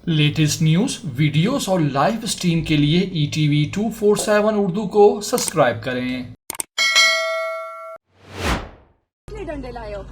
Latest news, videos और live stream के लिए ETV 247 उर्दू को सब्सक्राइब करें। किसने डंडे लाए हो?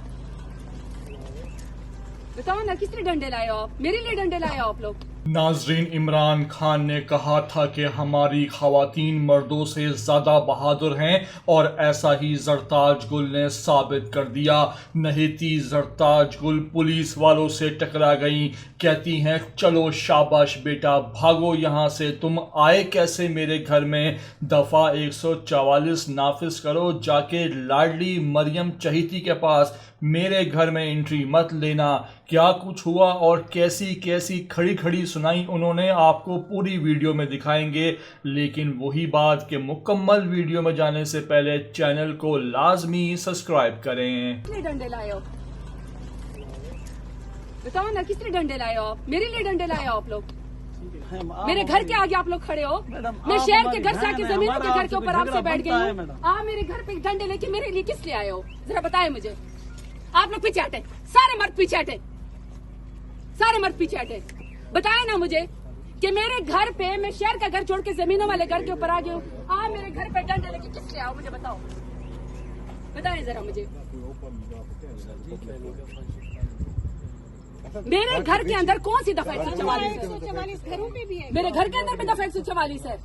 बताओ ना, किसने डंडे लाए हो आप? मेरे लिए डंडे लाए हो आप लोग? नाजरीन, इमरान खान ने कहा था कि हमारी खवातीन मर्दों से ज़्यादा बहादुर हैं और ऐसा ही जरताज गुल ने साबित कर दिया। नहेती जरताज गुल पुलिस वालों से टकरा गई। कहती हैं, चलो शाबाश बेटा, भागो यहाँ से। तुम आए कैसे मेरे घर में? दफ़ा 144 नाफिज करो, जाके लाडली मरियम चहीती के पास मेरे घर में एंट्री मत लेना। क्या कुछ हुआ और कैसी कैसी खड़ी खड़ी सुनाई उन्होंने, आपको पूरी वीडियो में दिखाएंगे। लेकिन वही बात कि मुकम्मल वीडियो में जाने से पहले चैनल को लाजमी सब्सक्राइब करें। किसने डंडे लाए हो? बताओ ना, किसने डंडे लाए हो आप? मेरे लिए डंडे लाए हो आप लोग? मेरे घर के आगे आप लोग खड़े हो। मैं शहर के घर से आके जमीनों के घर के ऊपर आपसे बैठ गई हूँ। आप मेरे घर पे डंडे लेके मेरे लिए किस लिए आए हो? जरा बताए मुझे। आप लोग पीछे हटे, सारे मर्द पीछे हटे, सारे मर्द पीछे हटे। बताए ना मुझे कि मेरे घर पे, मैं शहर का घर छोड़ के जमीनों वाले घर के ऊपर आ गई हूँ। आप मेरे घर पे डंडे लेके किस लिए आओ? मुझे बताओ, बताएं जरा मुझे। मेरे घर के अंदर कौन सी दफा 144 है? मेरे घर के अंदर भी दफा 144 है।